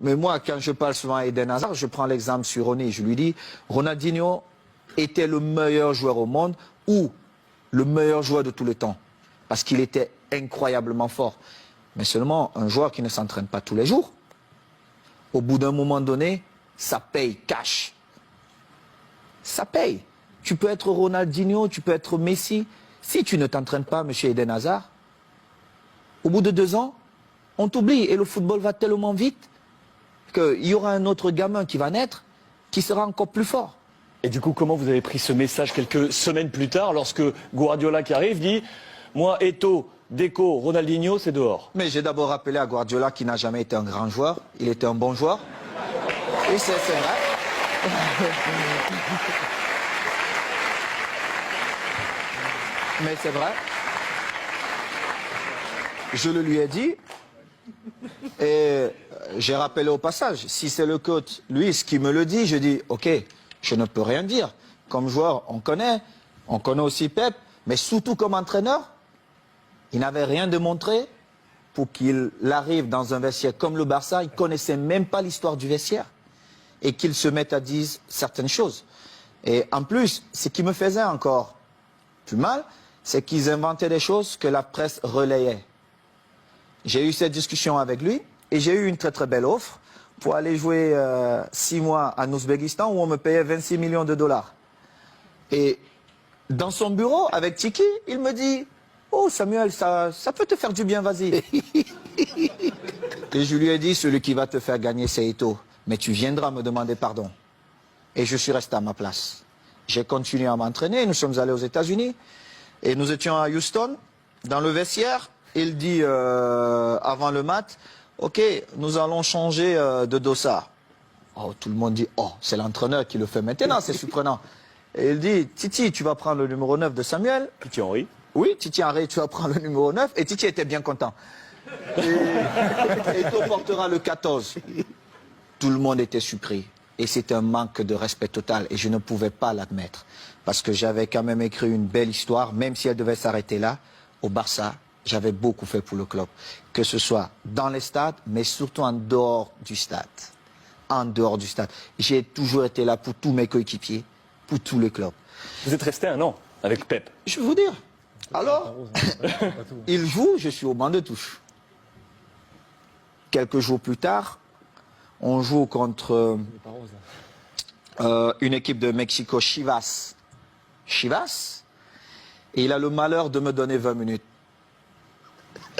Mais moi, quand je parle souvent à Eden Hazard, je prends l'exemple sur Ronny. Je lui dis, Ronaldinho était le meilleur joueur au monde ou le meilleur joueur de tous les temps. Parce qu'il était incroyablement fort. Mais seulement un joueur qui ne s'entraîne pas tous les jours, au bout d'un moment donné, ça paye cash. Ça paye. Tu peux être Ronaldinho, tu peux être Messi. Si tu ne t'entraînes pas, monsieur Eden Hazard, au bout de 2 ans, on t'oublie. Et le football va tellement vite qu'il y aura un autre gamin qui va naître, qui sera encore plus fort. Et du coup, comment vous avez pris ce message quelques semaines plus tard, lorsque Guardiola qui arrive dit « Moi, Eto'o, Deco, Ronaldinho, c'est dehors ». Mais j'ai d'abord rappelé à Guardiola qui n'a jamais été un grand joueur. Il était un bon joueur. Et c'est vrai. Mais c'est vrai. Je le lui ai dit. Et j'ai rappelé au passage, si c'est le coach, lui, ce qui me le dit, je dis, ok, je ne peux rien dire. Comme joueur, on connaît aussi Pep, mais surtout comme entraîneur, il n'avait rien démontré pour qu'il arrive dans un vestiaire comme le Barça, il ne connaissait même pas l'histoire du vestiaire, et qu'il se mette à dire certaines choses. Et en plus, ce qui me faisait encore plus mal, c'est qu'ils inventaient des choses que la presse relayait. J'ai eu cette discussion avec lui et j'ai eu une très très belle offre pour aller jouer 6 mois en Ouzbékistan où on me payait 26 millions de dollars. Et dans son bureau avec Tiki, il me dit « Oh Samuel, ça peut te faire du bien, vas-y ». Et je lui ai dit « Celui qui va te faire gagner, c'est Eto'o. Mais tu viendras me demander pardon ». Et je suis resté à ma place. J'ai continué à m'entraîner, nous sommes allés aux États-Unis et nous étions à Houston, dans le vestiaire. Il dit avant le match, ok, nous allons changer de dossard. Oh, tout le monde dit, oh, c'est l'entraîneur qui le fait maintenant, c'est surprenant. Et il dit, Titi, tu vas prendre le numéro 9 de Samuel. Titi Henry. Oui, Titi Henry, tu vas prendre le numéro 9. Et Titi était bien content. Et Eto'o portera le 14. Tout le monde était surpris. Et c'était un manque de respect total. Et je ne pouvais pas l'admettre. Parce que j'avais quand même écrit une belle histoire, même si elle devait s'arrêter là, au Barça. J'avais beaucoup fait pour le club, que ce soit dans les stades, mais surtout en dehors du stade. En dehors du stade. J'ai toujours été là pour tous mes coéquipiers, pour tous les clubs. Vous êtes resté 1 an avec Pep. Je vais vous dire. Alors, il joue, je suis au banc de touche. Quelques jours plus tard, on joue contre une équipe de Mexico, Chivas. Chivas. Et il a le malheur de me donner 20 minutes.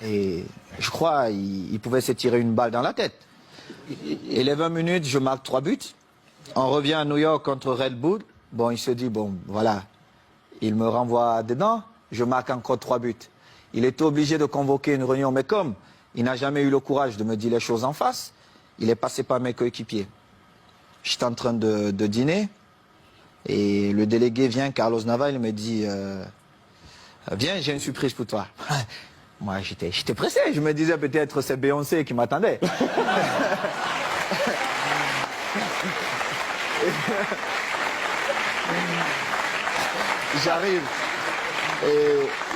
Et je crois qu'il pouvait se tirer une balle dans la tête. Et les 20 minutes, je marque 3 buts. On revient à New York contre Red Bull. Bon, il se dit, bon, voilà. Il me renvoie dedans, je marque encore 3 buts. Il était obligé de convoquer une réunion, mais comme il n'a jamais eu le courage de me dire les choses en face, il est passé par mes coéquipiers. J'étais en train de dîner, et le délégué vient, Carlos Nava, il me dit, viens, j'ai une surprise pour toi. Moi, j'étais pressé. Je me disais peut-être c'est Beyoncé qui m'attendait.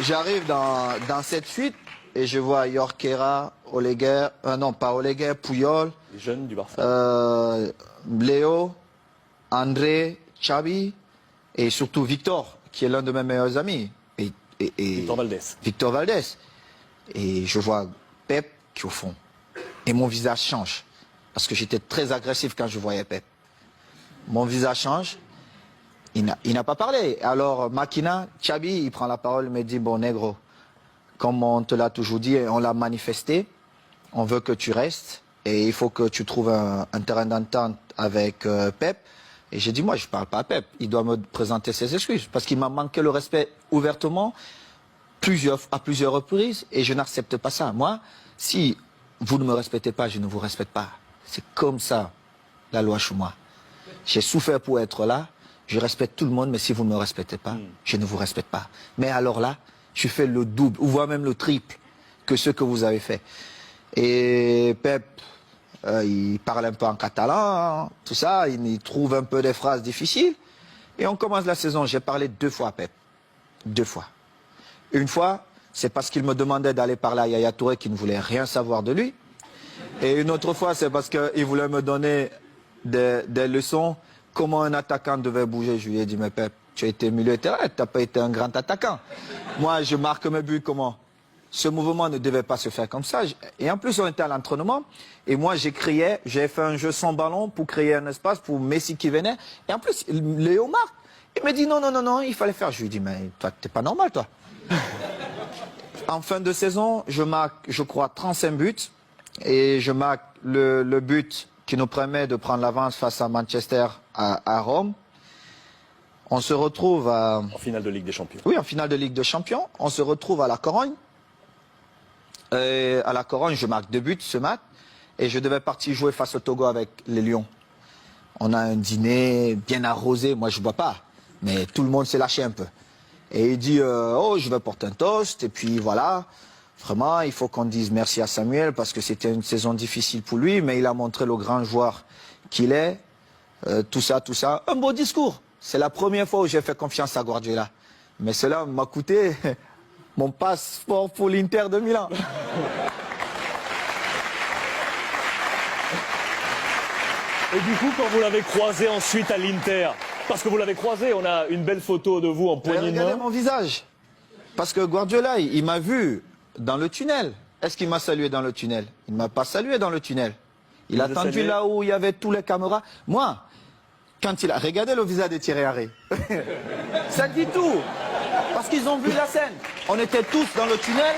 J'arrive dans cette suite et je vois Jorquera, Oleguer, non pas Oleguer, Puyol, Les jeunes du Barça. Léo, André, Xavi et surtout Victor, qui est l'un de mes meilleurs amis. Et Victor Valdés. Victor Valdés. Et je vois Pep qui est au fond. Et mon visage change. Parce que j'étais très agressif quand je voyais Pep. Mon visage change. Il n'a pas parlé. Alors Makina, Xavi, il prend la parole, il me dit, bon négro, comme on te l'a toujours dit, on l'a manifesté, on veut que tu restes et il faut que tu trouves un terrain d'entente avec Pep. Et j'ai dit, moi je ne parle pas à Pep, il doit me présenter ses excuses. Parce qu'il m'a manqué le respect ouvertement à plusieurs reprises et je n'accepte pas ça. Moi, si vous ne me respectez pas, je ne vous respecte pas. C'est comme ça, la loi chez moi. J'ai souffert pour être là, je respecte tout le monde, mais si vous ne me respectez pas, je ne vous respecte pas. Mais alors là, je fais le double, ou voire même le triple que ce que vous avez fait. Et Pep, il parle un peu en catalan, tout ça, il trouve un peu des phrases difficiles. Et on commence la saison, j'ai parlé 2 fois à Pep. 2 fois. Une fois, c'est parce qu'il me demandait d'aller parler à Yaya Touré qui ne voulait rien savoir de lui. Et une autre fois, c'est parce qu'il voulait me donner des leçons, comment un attaquant devait bouger. Je lui ai dit, mais Pep, tu as été milieu de terrain, tu n'as pas été un grand attaquant. Moi, je marque mes buts comment? Ce mouvement ne devait pas se faire comme ça. Et en plus, on était à l'entraînement. Et moi, j'ai fait un jeu sans ballon pour créer un espace pour Messi qui venait. Et en plus, Léo marque. Il me dit non, non, non, non, il fallait faire. Je lui dis, mais toi, t'es pas normal, toi. En fin de saison, je marque, je crois, 35 buts. Et je marque le but qui nous permet de prendre l'avance face à Manchester à Rome. On se retrouve à... En finale de Ligue des Champions. Oui, en finale de Ligue des Champions. On se retrouve à la Corogne. Et à la Corogne, je marque 2 buts ce match. Et je devais partir jouer face au Togo avec les Lions. On a un dîner bien arrosé. Moi, je ne bois pas. Mais tout le monde s'est lâché un peu. Et il dit, oh, je vais porter un toast. Et puis voilà. Vraiment, il faut qu'on dise merci à Samuel parce que c'était une saison difficile pour lui. Mais il a montré le grand joueur qu'il est. Tout ça, tout ça. Un beau discours. C'est la première fois où j'ai fait confiance à Guardiola. Mais cela m'a coûté mon passeport pour l'Inter de Milan. Et du coup, quand vous l'avez croisé ensuite à l'Inter, parce que vous l'avez croisé, on a une belle photo de vous en poignée de main. Regardez mon visage. Parce que Guardiola, il m'a vu dans le tunnel. Est-ce qu'il m'a salué dans le tunnel? Il ne m'a pas salué dans le tunnel. Il a attendu là où il y avait tous les caméras. Moi, quand il a... Regardez le visage de Thierry Henry. Ça dit tout. Parce qu'ils ont vu la scène. On était tous dans le tunnel.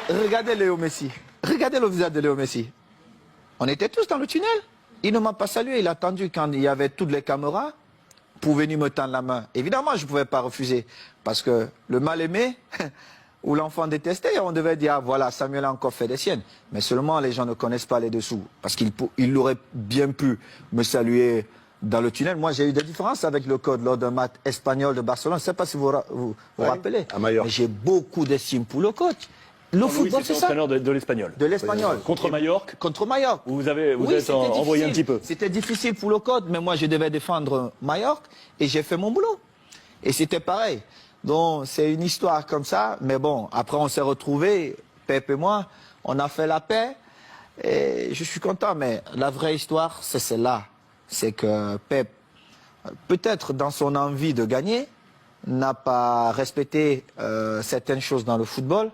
Regardez Léo Messi. Regardez le visage de Léo Messi. On était tous dans le tunnel. Il ne m'a pas salué. Il a attendu quand il y avait toutes les caméras pour venir me tendre la main. Évidemment, je ne pouvais pas refuser. Parce que le mal-aimé... ou l'enfant détesté, on devait dire, ah, voilà, Samuel a encore fait des siennes. Mais seulement, les gens ne connaissent pas les dessous. Parce qu'il aurait bien pu me saluer dans le tunnel. Moi, j'ai eu des différences avec le code lors d'un match espagnol de Barcelone. Je ne sais pas si vous vous rappelez. À Majorque. Mais j'ai beaucoup d'estime pour le coach. Le football, oui, c'est ça. entraîneur de l'Espagnol. De l'Espagnol. Contre Majorque. Contre Majorque. Vous êtes c'était envoyé un difficile. petit peu. C'était difficile pour le code, mais moi, je devais défendre Majorque et j'ai fait mon boulot. Et c'était pareil. Donc, c'est une histoire comme ça. Mais bon, après, on s'est retrouvés, Pep et moi, on a fait la paix. Et je suis content, mais la vraie histoire, c'est celle-là. C'est que Pep, peut-être dans son envie de gagner, n'a pas respecté certaines choses dans le football.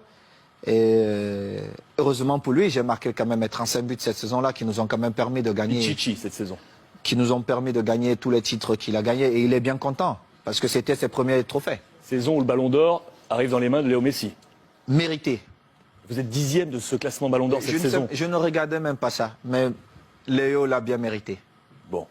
Et heureusement pour lui, j'ai marqué quand même 35 buts cette saison-là qui nous ont quand même permis de gagner. Chichi cette saison. Qui nous ont permis de gagner tous les titres qu'il a gagnés. Et il est bien content, parce que c'était ses premiers trophées. Saison où le Ballon d'Or arrive dans les mains de Léo Messi. Mérité. Vous êtes 10e de ce classement Ballon d'Or cette saison. Je ne regardais même pas ça, mais Léo l'a bien mérité. Bon.